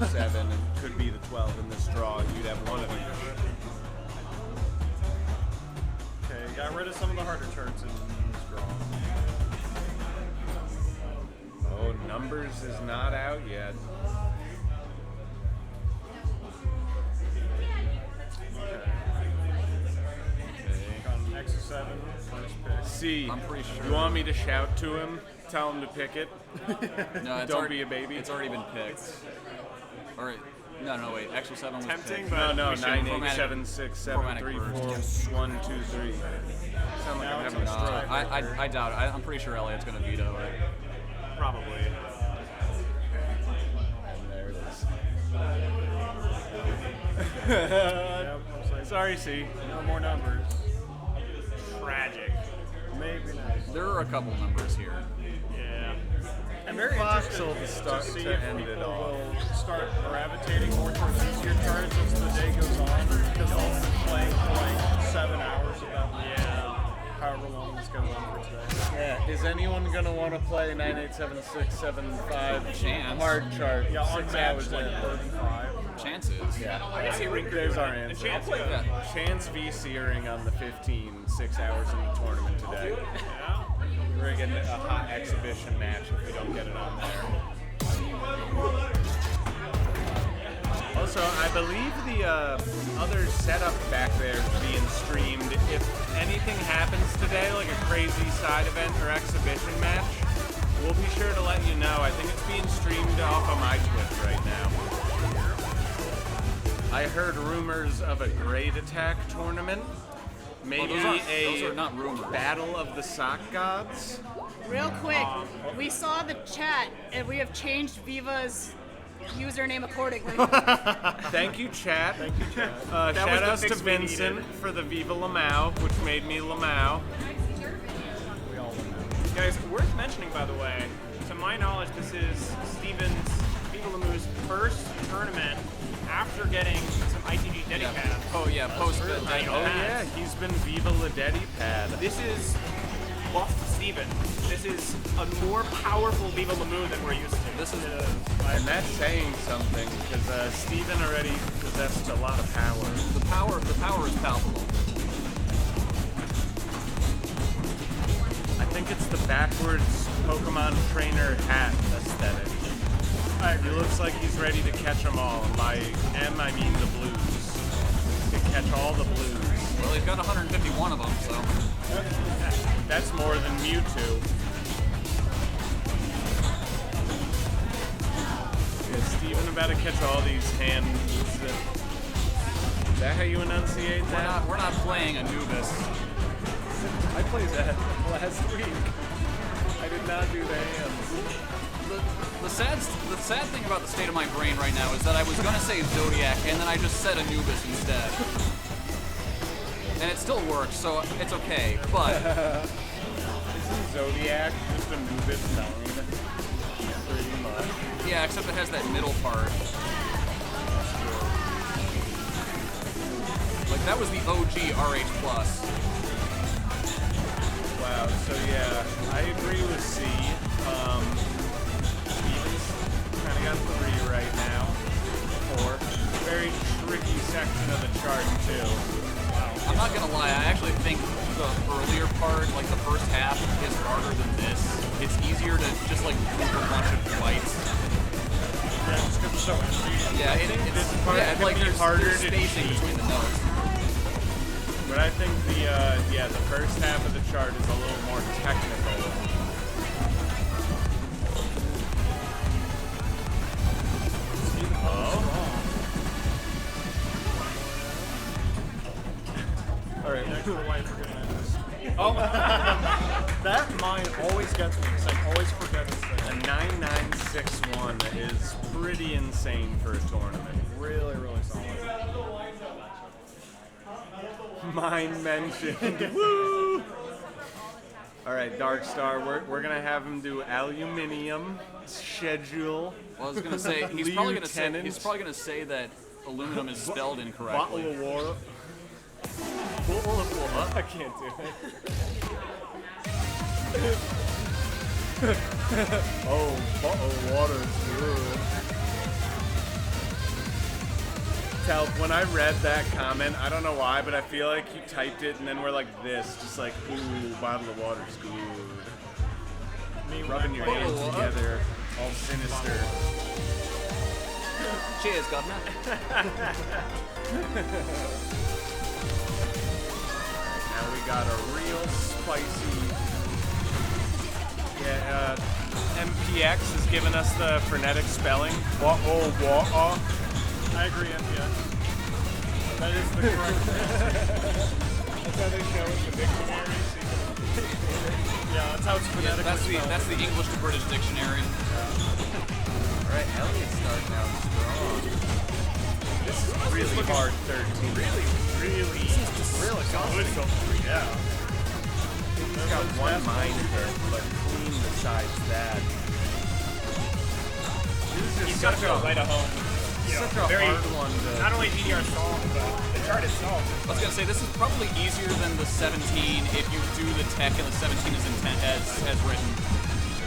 7 and could be the 12 in this draw. You'd have one of each. Okay, got rid of some of the harder charts in this draw. Oh, numbers is not out yet. Got an X of 7, first pick. C, I'm pretty sure. you want me to shout to him? Tell him to pick it? No, it's Don't already, be a baby. It's already been picked. All right. No, wait. Extra 7 was Tempting, picked. but No, we should 9, 8, format it. 7, 6, 7, Format it 3, 4, first. 1, 2, 3. Sound like Now I'm it's having a a stroke. strike. I doubt it. I'm pretty sure Elliot's going to veto it. Probably. And there it is. Yep, looks like Sorry, C. no more numbers. Tragic. Maybe not. There are a couple numbers here. Yeah. I'm very Fox interested will to start see to if end it people all. will start gravitating more towards easier cards as the day goes on, because they'll be playing for like 7 hours about however long this goes on for today. Yeah. Is anyone gonna want to play 9, 8, 7, 6, 7, 5 Chance. hard chart? Yeah, 6 hours unmatched like in? 35. Chances. Yeah. I see Rinker There's doing our that. answer. Chance, Yeah. Chance v Searing on the 15, 6 hours in the tournament today. Yeah. We're gonna get a hot exhibition match if we don't get it on there. Also, I believe the other setup back there is being streamed. If anything happens today, like a crazy side event or exhibition match, we'll be sure to let you know. I think it's being streamed off of my Twitch right now. I heard rumors of a Great Attack tournament. Maybe those are not rumors. Battle of the Sock Gods. Real quick, we saw the chat and we have changed Viva's username accordingly. Thank you, chat. Thank you, Chad. Shout outs the to fix we Vincent needed. for the VivaLaMoo, which made me Lamau. We all win. Guys, worth mentioning, by the way, to my knowledge, this is Steven's VivaLaMoo's first tournament after getting some ITG Dedicad. Oh, yeah. Post really Daddy nice. Oh Pad. yeah, he's been Viva La Daddy Pad. This is buff Steven. This is a more powerful VivaLaMoo than we're used to. This is And that's saying something, because Steven already possessed a lot of power. the power. The power is palpable. I think it's the backwards Pokemon trainer hat aesthetic. He looks like he's ready to catch them all. And by M, I mean the blues. To catch all the blues. Well, he's got 151 of them, so. That's more than Mewtwo. Yeah, Steven about to catch all these hand moves. Is that how you enunciate that? We're not playing Anubis. I played that last week. I did not do the hands. The sad thing about the state of my brain right now is that I was gonna say Zodiac and then I just said Anubis instead. And it still works, so it's okay. But Isn't Zodiac just Anubis known? Pretty much. yeah, except it has that middle part. Like that was the OG RH plus. Wow, so yeah, I agree with C. Steven's kind of got 3 right now. 4. Very tricky section of the chart, too. I'm not gonna lie, I actually think the earlier part, like the first half, is harder than this. It's easier to just like move a bunch of whites. Yeah, just because it's so empty. Yeah, this it's part yeah, can like be there's harder to spacing cheat. between the notes. But I think the first half of the chart is a little more technical. All right, next to the white for goodness. Oh, that mine always gets me because I always forget this A thing. 9961 is pretty insane for a tournament. Really, really solid. Mine mentioned. Woo! All right, Dark Star, we're gonna have him do aluminium schedule. Well, I was gonna say he's probably Lieutenant. gonna say that aluminum is spelled Bottle incorrectly. of water. I can't do it. Oh, bottle of water is good. Telp, when I read that comment, I don't know why, but I feel like you typed it and then we're like this, just like, ooh, bottle of water's good. Rubbing your hands together, all sinister. Cheers, Governor. Now we got a real spicy. Yeah, MPX has given us the phonetic spelling. What? I agree, MPX. That is the correct That's how they show us the dictionary. Yeah, that's how it's phonetically spelled. That's the English to British dictionary. Alright, Elliot's starting out strong. This is really hard 13. Really Really Really good so far. Yeah. He's got one mind hit, but clean besides that. He's got to go right at home. You know, Such a very, hard one to... not only DDR solve, but the chart itself. I was gonna say this is probably easier than the 17 if you do the tech and the 17 is intent as written.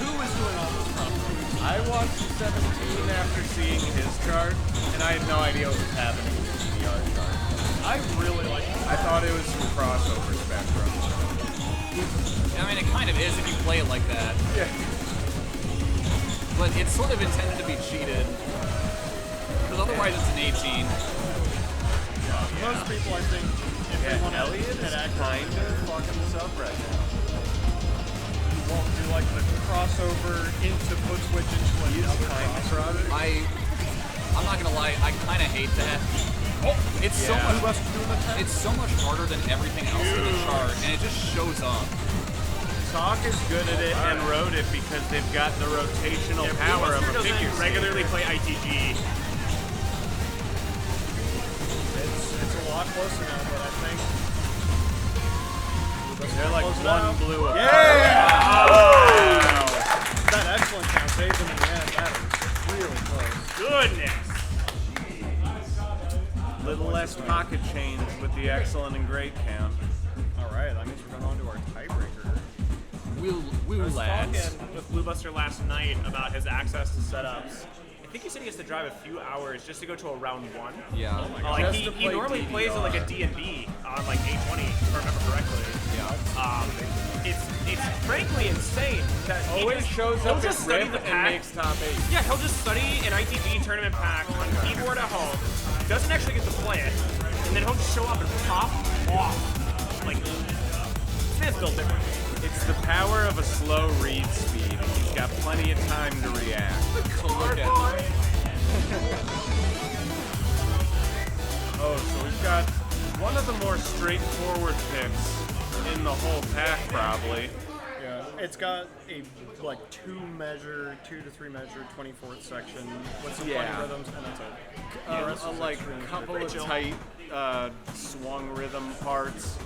Who is doing all this crossovers? I watched 17 after seeing his chart, and I had no idea what was happening with the DDR chart. I really like it. I thought it was some crossover spectrum. I mean, it kind of is if you play it like that. Yeah. But it's sort of intended to be cheated. Because otherwise it's an 18. Most people, I think, if they want to Elliot is hit accurate, kind of fucking this up right now. you won't do like the crossover into foot switch into like the other crossover. I'm not gonna lie, I kind of hate that. It's so Yeah. much. It's so much harder than everything else in the chart, and it just shows up. Talk is good at it and wrote it because they've got the rotational power of a doesn't figure regularly skater. play ITG. It's a lot closer now, but I think They're like close one enough. blue apart. Yeah! That excellent count saved them in the end. That was really close. Goodness. Little less pocket change with the excellent and great count. All right, that means we're going on to our tiebreaker. We'll lads. Talking with BlueBuster last night about his access to setups. I think he said he has to drive a few hours just to go to a round one. Yeah. Like Just he to play normally plays at like a D&D on like 820, if I remember correctly. It's frankly insane that he Always shows he'll up just at study RIP the and pack. makes top 8. Yeah, he'll just study an ITG tournament pack on keyboard at home, doesn't actually get to play it, and then he'll just show up and pop off. Like, this man's built different. It's the power of a slow read speed. He's got plenty of time to react. So look at Oh, so we've got one of the more straightforward picks in the whole pack, probably. Yeah, it's got a like 2 to 3 measure 24th section with some Yeah. funny rhythms, and that's it. The rest is Like extremely a couple good. of tight swung rhythm parts.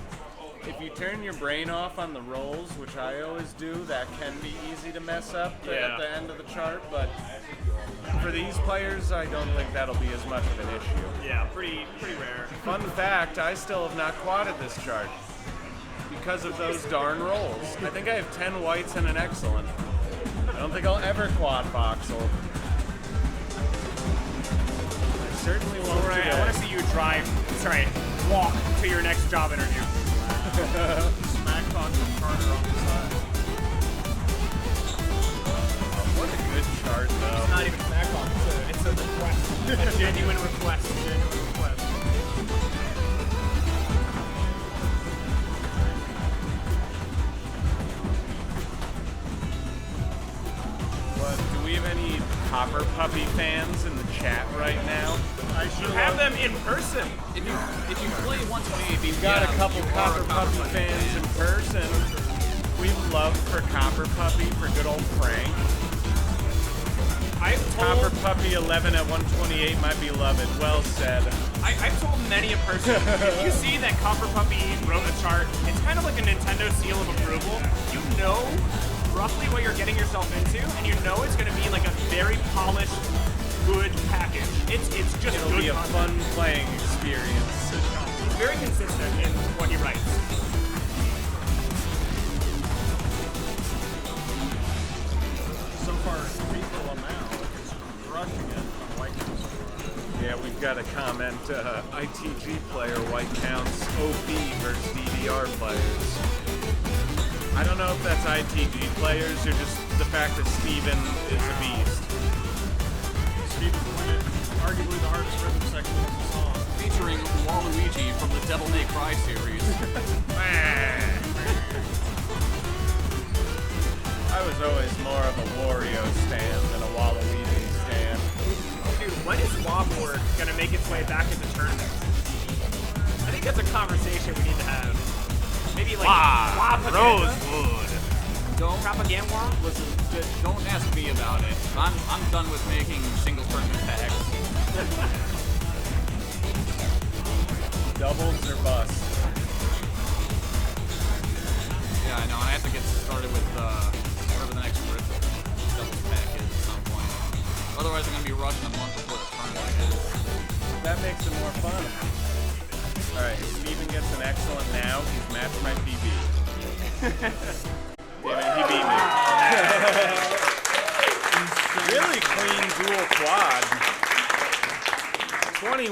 If you turn your brain off on the rolls, which I always do, that can be easy to mess up at the end of the chart. But for these players, I don't think that'll be as much of an issue. Yeah, pretty rare. Fun fact, I still have not quadded this chart because of those darn rolls. I think I have 10 whites and an excellent. I don't think I'll ever quad voxel. I certainly won't Alright, today. I want to see you walk to your next job interview. Smack talk with Carter on the side. What a good chart, though. Not even smack talk, it's a request. A genuine request. But do we have any Copper Puppy fans in the chat right now? I You should have them in person. if you play 128 We've got a couple Copper Puppy fans in person. We've loved for Copper Puppy for good old Frank. I've Copper told, Puppy 11 at 128, my beloved. Well said. I've told many a person, if you see that Copper Puppy wrote a chart, it's kind of like a Nintendo seal of approval. You know roughly what you're getting yourself into, and you know it's going to be like a very polished, good package. It's just It'll good be a content. fun playing experience. He's very consistent in what he writes. so far VivaLaMoo is crushing it on White House. Yeah, We've got a comment, ITG player, white counts OP versus DDR players. I don't know if that's ITG players or just the fact that Steven is a beast. Steven played arguably the hardest rhythm section of the song. Featuring Waluigi from the Devil May Cry series. I was always more of a Wario stan than a Waluigi stan. Dude, when is Wobboard gonna make its way back into tournaments? I think that's a conversation we need to have. Maybe like propaganda. Rosewood. Don't Propaganda? listen. Don't ask me about it. I'm done with making single tournament packs. Doubles or bust. Yeah, I know. I have to get started with whatever the next doubles pack is at some point. Otherwise, I'm gonna be rushing a month before the tournament. That makes it more fun. Alright, Steven gets an excellent now. He's matched my PB. Damn it, he beat me. Really clean dual quad. 20